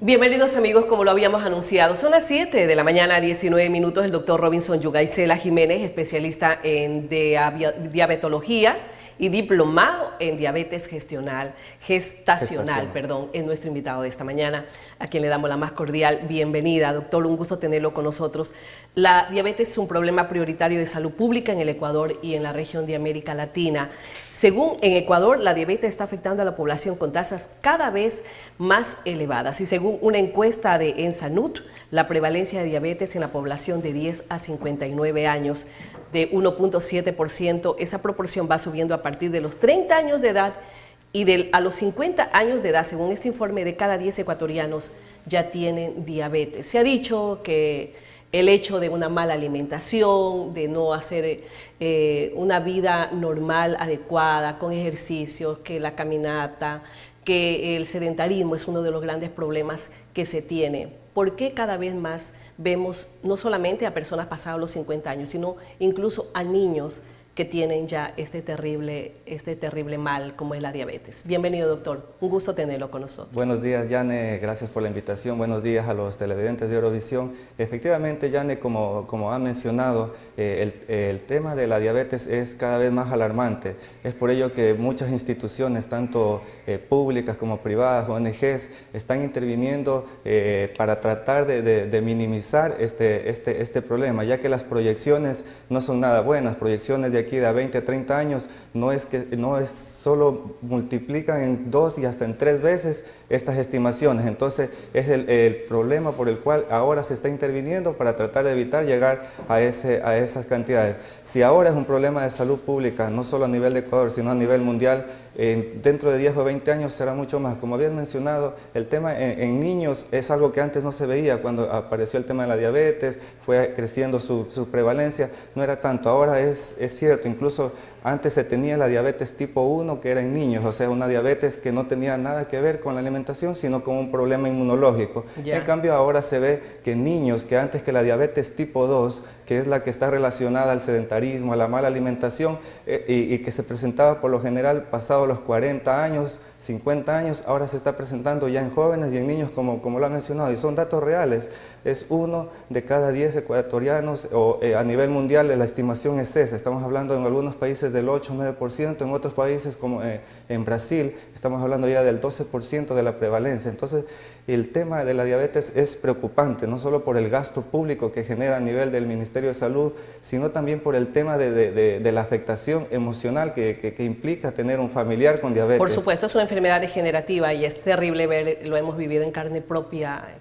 Bienvenidos amigos, como lo habíamos anunciado, son las 7 de la mañana, 19 minutos. El doctor Robinson Yugaisela Jiménez, especialista en diabetología y diplomado en diabetes gestacional, es nuestro invitado de esta mañana, a quien le damos la más cordial bienvenida. Doctor, un gusto tenerlo con nosotros. La diabetes es un problema prioritario de salud pública en el Ecuador y en la región de América Latina. Según en Ecuador, la diabetes está afectando a la población con tasas cada vez más elevadas. Y según una encuesta de ENSANUD, la prevalencia de diabetes en la población de 10 a 59 años de 1.7%, esa proporción va subiendo a partir de los 30 años de edad y a los 50 años de edad, según este informe, de cada 10 ecuatorianos ya tienen diabetes. Se ha dicho que el hecho de una mala alimentación, de no hacer una vida normal, adecuada, con ejercicios, que la caminata, que el sedentarismo es uno de los grandes problemas que se tiene. ¿Por qué cada vez más vemos no solamente a personas pasados los 50 años, sino incluso a niños que tienen ya este terrible mal como es la diabetes? Bienvenido, doctor. Un gusto tenerlo con nosotros. Buenos días, Yane. Gracias por la invitación. Buenos días a los televidentes de Eurovisión. Efectivamente, Yane, como ha mencionado, el tema de la diabetes es cada vez más alarmante. Es por ello que muchas instituciones, tanto públicas como privadas, ONGs, están interviniendo para tratar de minimizar este problema, ya que las proyecciones no son nada buenas. Proyecciones de aquí de a 20 a 30 años no es solo multiplican en 2 y hasta en 3 veces estas estimaciones. Entonces es el problema por el cual ahora se está interviniendo para tratar de evitar llegar a esas cantidades. Si ahora es un problema de salud pública, no solo a nivel de Ecuador, sino a nivel mundial, dentro de 10 o 20 años será mucho más. Como habías mencionado, el tema en niños es algo que antes no se veía. Cuando apareció el tema de la diabetes, fue creciendo su prevalencia, no era tanto. Ahora es cierto, incluso antes se tenía la diabetes tipo 1, que era en niños, o sea, una diabetes que no tenía nada que ver con la alimentación, sino con un problema inmunológico. Yeah. En cambio, ahora se ve que niños, que antes que la diabetes tipo 2, que es la que está relacionada al sedentarismo, a la mala alimentación, y que se presentaba por lo general pasado los 40 años, 50 años, ahora se está presentando ya en jóvenes y en niños, como lo han mencionado, y son datos reales. Es 1 de cada 10 ecuatorianos, o a nivel mundial la estimación es esa. Estamos hablando en algunos países del 8 o 9%, en otros países como en Brasil estamos hablando ya del 12% de la prevalencia. Entonces el tema de la diabetes es preocupante, no solo por el gasto público que genera a nivel del Ministerio de Salud, sino también por el tema de la afectación emocional que implica tener un familiar con diabetes. Por supuesto, es una enfermedad degenerativa y es terrible ver, lo hemos vivido en carne propia.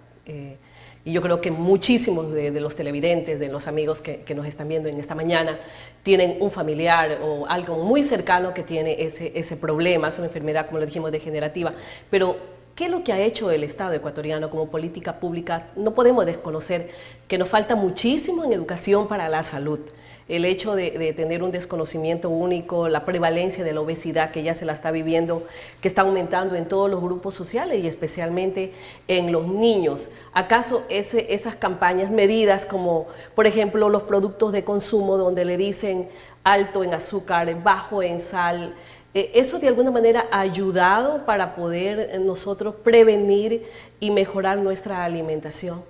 Y yo creo que muchísimos de los televidentes, de los amigos que nos están viendo en esta mañana, tienen un familiar o algo muy cercano que tiene ese problema. Es una enfermedad, como lo dijimos, degenerativa. Pero, ¿qué es lo que ha hecho el Estado ecuatoriano como política pública? No podemos desconocer que nos falta muchísimo en educación para la salud. El hecho de tener un desconocimiento único, la prevalencia de la obesidad que ya se la está viviendo, que está aumentando en todos los grupos sociales y especialmente en los niños. ¿Acaso esas campañas, medidas como, por ejemplo, los productos de consumo donde le dicen alto en azúcar, bajo en sal, eso de alguna manera ha ayudado para poder nosotros prevenir y mejorar nuestra alimentación?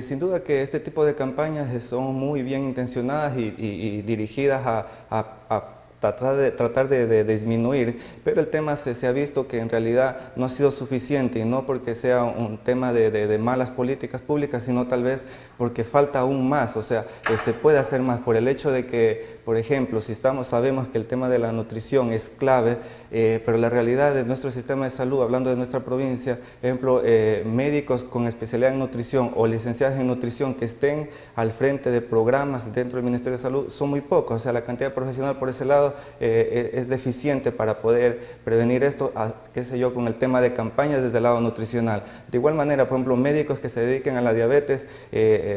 Sin duda que este tipo de campañas son muy bien intencionadas y dirigidas a tratar de disminuir, pero el tema se ha visto que en realidad no ha sido suficiente, y no porque sea un tema de malas políticas públicas, sino tal vez porque falta aún más. O sea, se puede hacer más por el hecho de que, por ejemplo, si sabemos que el tema de la nutrición es clave, pero la realidad de nuestro sistema de salud, hablando de nuestra provincia, por ejemplo, médicos con especialidad en nutrición o licenciados en nutrición que estén al frente de programas dentro del Ministerio de Salud son muy pocos. O sea, la cantidad profesional por ese lado es deficiente para poder prevenir esto, qué sé yo, con el tema de campañas desde el lado nutricional. De igual manera, por ejemplo, médicos que se dediquen a la diabetes,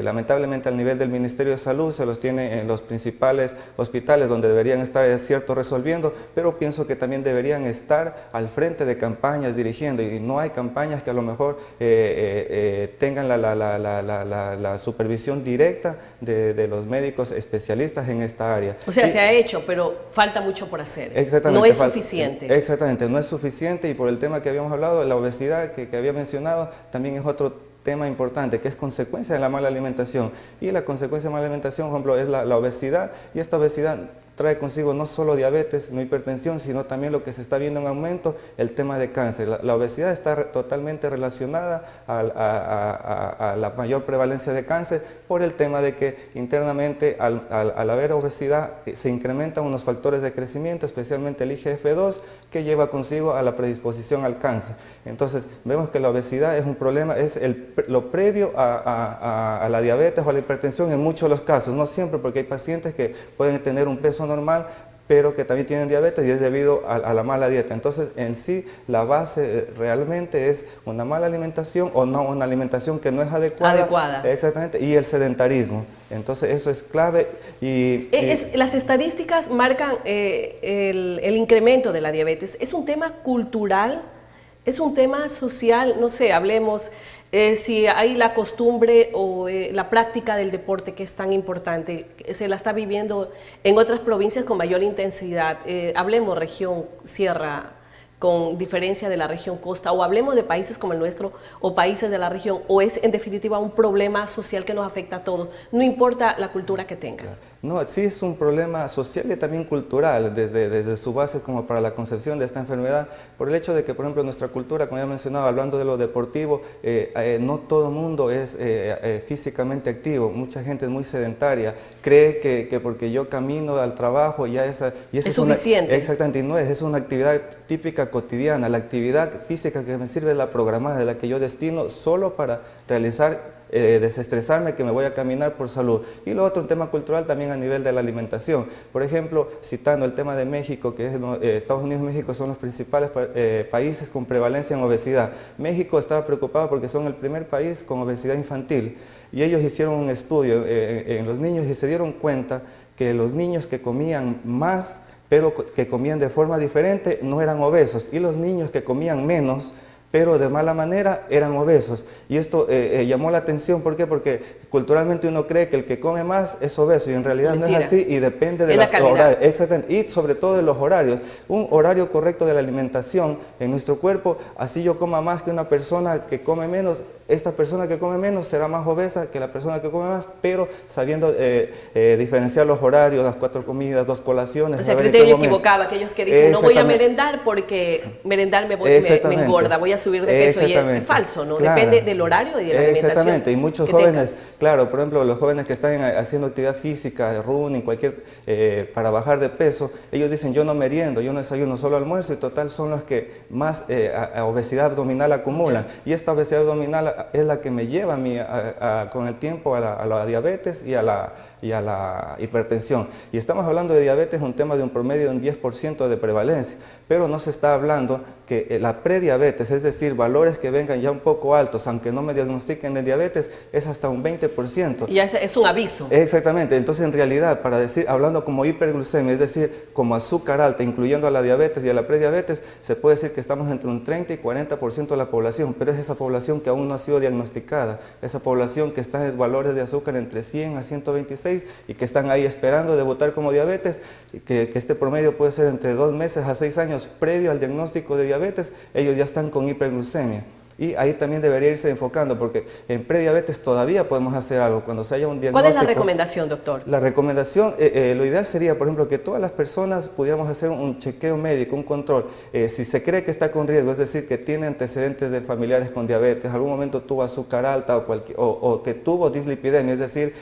lamentablemente al nivel del Ministerio de Salud se los tiene en los principales hospitales donde deberían estar, es cierto, resolviendo, pero pienso que también deberían estar al frente de campañas, dirigiendo, y no hay campañas que a lo mejor tengan la supervisión directa de los médicos especialistas en esta área. O sea, se ha hecho, pero falta falta mucho por hacer. Exactamente, No es suficiente. Exactamente, no es suficiente, y por el tema que habíamos hablado, la obesidad que había mencionado, también es otro tema importante, que es consecuencia de la mala alimentación. Y la consecuencia de la mala alimentación, por ejemplo, es la obesidad, y esta obesidad trae consigo no solo diabetes, no hipertensión, sino también lo que se está viendo en aumento, el tema de cáncer. La obesidad está totalmente relacionada a la mayor prevalencia de cáncer por el tema de que internamente al haber obesidad se incrementan unos factores de crecimiento, especialmente el IGF-2, que lleva consigo a la predisposición al cáncer. Entonces vemos que la obesidad es un problema, es lo previo a la diabetes o a la hipertensión en muchos de los casos, no siempre, porque hay pacientes que pueden tener un peso normal, pero que también tienen diabetes, y es debido a la mala dieta. Entonces, en sí, la base realmente es una mala alimentación, o no, una alimentación que no es adecuada. Exactamente, y el sedentarismo. Entonces, eso es clave. Las estadísticas marcan el incremento de la diabetes. ¿Es un tema cultural? ¿Es un tema social? No sé, hablemos si hay la costumbre o la práctica del deporte, que es tan importante, se la está viviendo en otras provincias con mayor intensidad. Hablemos región sierra, con diferencia de la región costa, o hablemos de países como el nuestro o países de la región, o es en definitiva un problema social que nos afecta a todos, no importa la cultura que tengas. No, sí es un problema social y también cultural, desde su base como para la concepción de esta enfermedad, por el hecho de que, por ejemplo, nuestra cultura, como ya mencionaba, hablando de lo deportivo, no todo el mundo es físicamente activo, mucha gente es muy sedentaria, cree que porque yo camino al trabajo ya es suficiente. Exactamente, y no es una actividad típica cotidiana. La actividad física que me sirve es la programada, de la que yo destino solo para realizar, desestresarme, que me voy a caminar por salud. Y lo otro, un tema cultural también a nivel de la alimentación. Por ejemplo, citando el tema de México, que es, Estados Unidos y México son los principales países con prevalencia en obesidad. México estaba preocupado porque son el primer país con obesidad infantil, y ellos hicieron un estudio en los niños y se dieron cuenta que los niños que comían más, pero que comían de forma diferente, no eran obesos, y los niños que comían menos, pero de mala manera, eran obesos. Y esto llamó la atención. ¿Por qué? Porque culturalmente uno cree que el que come más es obeso, y en realidad Mentira. no es así, y depende de los horarios. Exactamente, y sobre todo de los horarios. Un horario correcto de la alimentación en nuestro cuerpo, así yo coma más que una persona que come menos, esta persona que come menos será más obesa que la persona que come más, pero sabiendo diferenciar los horarios, las 4 comidas, 2 colaciones. O sea, criterio equivocado, aquellos que dicen no voy a merendar porque merendar me engorda, voy a subir de peso, y es falso, ¿no? Claro. Depende del horario y de la alimentación. Exactamente, y muchos jóvenes, claro, por ejemplo, los jóvenes que están haciendo actividad física, running, para bajar de peso, ellos dicen yo no meriendo, yo no desayuno, solo almuerzo, y total son los que más obesidad abdominal acumulan. Y esta obesidad abdominal es la que me lleva a mí con el tiempo a la diabetes y a la hipertensión. Y estamos hablando de diabetes, un tema de un promedio de un 10% de prevalencia, pero no se está hablando que la prediabetes, es decir, valores que vengan ya un poco altos, aunque no me diagnostiquen de diabetes, es hasta un 20%. Y es un aviso. Exactamente, entonces en realidad, para decir, hablando como hiperglucemia, es decir, como azúcar alta, incluyendo a la diabetes y a la prediabetes, se puede decir que estamos entre un 30 y 40% de la población, pero es esa población que aún no ha sido diagnosticada, esa población que está en valores de azúcar entre 100 a 126 y que están ahí esperando debutar como diabetes, que este promedio puede ser entre 2 meses a 6 años previo al diagnóstico de diabetes, ellos ya están con hiperglucemia. Y ahí también debería irse enfocando, porque en prediabetes todavía podemos hacer algo cuando se haya un diagnóstico. ¿Cuál es la recomendación, doctor? La recomendación, lo ideal sería, por ejemplo, que todas las personas pudiéramos hacer un chequeo médico, un control. Si se cree que está con riesgo, es decir, que tiene antecedentes de familiares con diabetes, algún momento tuvo azúcar alta o que tuvo dislipidemia, es decir,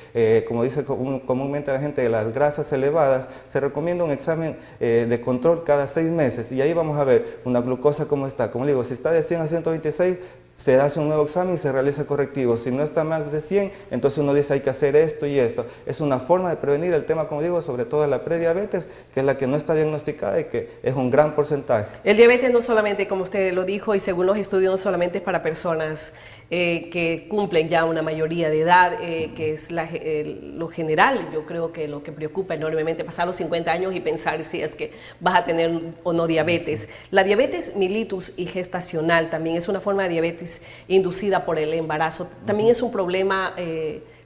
como dice comúnmente la gente, de las grasas elevadas, se recomienda un examen de control cada 6 meses, y ahí vamos a ver una glucosa cómo está. Como digo, si está de 100 a 126, se hace un nuevo examen y se realiza correctivo. Si no está más de 100, entonces uno dice hay que hacer esto y esto. Es una forma de prevenir el tema, como digo, sobre todo la prediabetes, que es la que no está diagnosticada y que es un gran porcentaje. El diabetes no solamente, como usted lo dijo, y según los estudios, no solamente es para personas que cumplen ya una mayoría de edad, que es lo general. Yo creo que lo que preocupa enormemente, pasar los 50 años y pensar si es que vas a tener o no diabetes. Sí. La diabetes mellitus y gestacional también es una forma de diabetes inducida por el embarazo. ¿También es un problema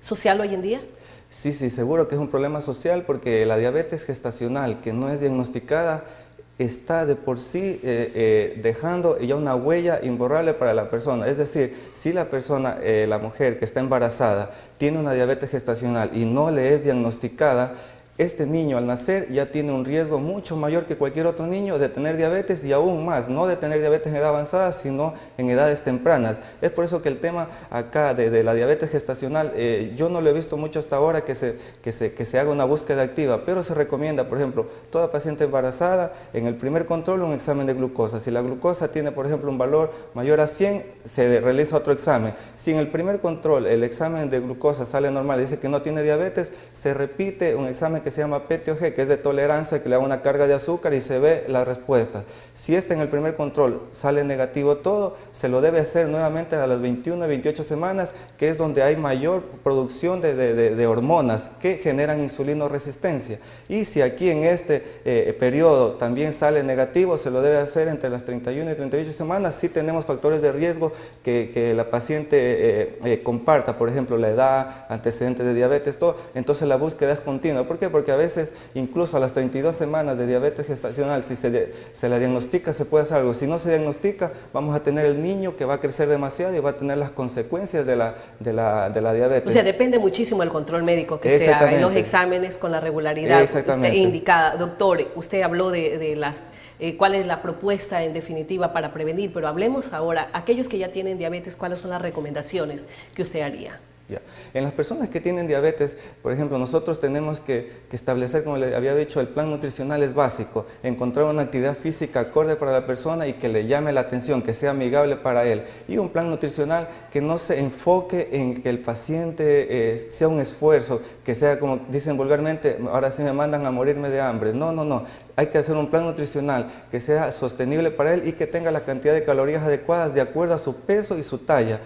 social hoy en día? Sí, sí, seguro que es un problema social porque la diabetes gestacional que no es diagnosticada está de por sí dejando ya una huella imborrable para la persona. Es decir, si la persona, la mujer que está embarazada, tiene una diabetes gestacional y no le es diagnosticada, este niño al nacer ya tiene un riesgo mucho mayor que cualquier otro niño de tener diabetes y aún más, no de tener diabetes en edad avanzada, sino en edades tempranas. Es por eso que el tema acá de la diabetes gestacional, yo no lo he visto mucho hasta ahora que se haga una búsqueda activa, pero se recomienda, por ejemplo, toda paciente embarazada, en el primer control un examen de glucosa. Si la glucosa tiene, por ejemplo, un valor mayor a 100, se realiza otro examen. Si en el primer control el examen de glucosa sale normal y dice que no tiene diabetes, se repite un examen que se llama PTOG, que es de tolerancia, que le da una carga de azúcar y se ve la respuesta. Si en el primer control sale negativo todo, se lo debe hacer nuevamente a las 21 y 28 semanas, que es donde hay mayor producción de hormonas que generan insulinoresistencia. Y si aquí en este periodo también sale negativo, se lo debe hacer entre las 31 y 38 semanas, si tenemos factores de riesgo que la paciente comparta, por ejemplo, la edad, antecedentes de diabetes, todo, entonces la búsqueda es continua. ¿Por qué? Porque a veces, incluso a las 32 semanas de diabetes gestacional, si se la diagnostica, se puede hacer algo. Si no se diagnostica, vamos a tener el niño que va a crecer demasiado y va a tener las consecuencias de la diabetes. O sea, depende muchísimo del control médico que se haga, y los exámenes con la regularidad indicada. Doctor, usted habló de las... ¿Cuál es la propuesta en definitiva para prevenir? Pero hablemos ahora, aquellos que ya tienen diabetes, ¿cuáles son las recomendaciones que usted haría? Ya. En las personas que tienen diabetes, por ejemplo, nosotros tenemos que establecer, como le había dicho, el plan nutricional es básico, encontrar una actividad física acorde para la persona y que le llame la atención, que sea amigable para él. Y un plan nutricional que no se enfoque en que el paciente sea un esfuerzo, que sea como dicen vulgarmente, ahora sí me mandan a morirme de hambre. No, no, no. Hay que hacer un plan nutricional que sea sostenible para él y que tenga la cantidad de calorías adecuadas de acuerdo a su peso y su talla.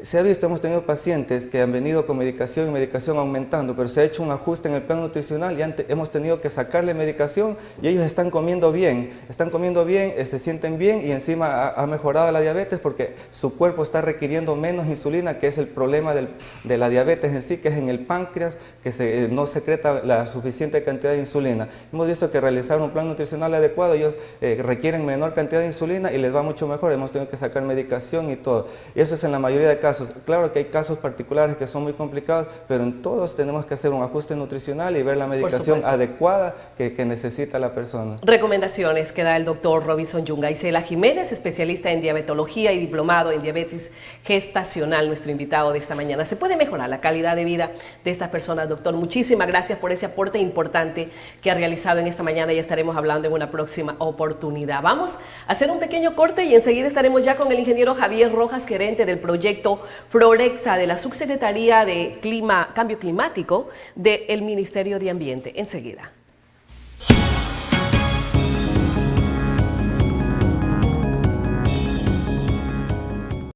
Se ha visto, hemos tenido pacientes que han venido con medicación y medicación aumentando, pero se ha hecho un ajuste en el plan nutricional y hemos tenido que sacarle medicación y ellos están comiendo bien, se sienten bien y encima ha mejorado la diabetes porque su cuerpo está requiriendo menos insulina, que es el problema de la diabetes en sí, que es en el páncreas, que no secreta la suficiente cantidad de insulina. Hemos visto que realizar un plan nutricional adecuado, ellos requieren menor cantidad de insulina y les va mucho mejor, hemos tenido que sacar medicación y todo. Y eso es en la mayoría de casos. Claro que hay casos particulares que son muy complicados, pero en todos tenemos que hacer un ajuste nutricional y ver la medicación adecuada que necesita la persona. Recomendaciones que da el doctor Robinson Yungaicela Jiménez, especialista en diabetología y diplomado en diabetes gestacional, nuestro invitado de esta mañana. ¿Se puede mejorar la calidad de vida de estas personas, doctor? Muchísimas gracias por ese aporte importante que ha realizado en esta mañana y estaremos hablando en una próxima oportunidad. Vamos a hacer un pequeño corte y enseguida estaremos ya con el ingeniero Javier Rojas, gerente del proyecto Florexa de la Subsecretaría de Cambio Climático del Ministerio de Ambiente. Enseguida.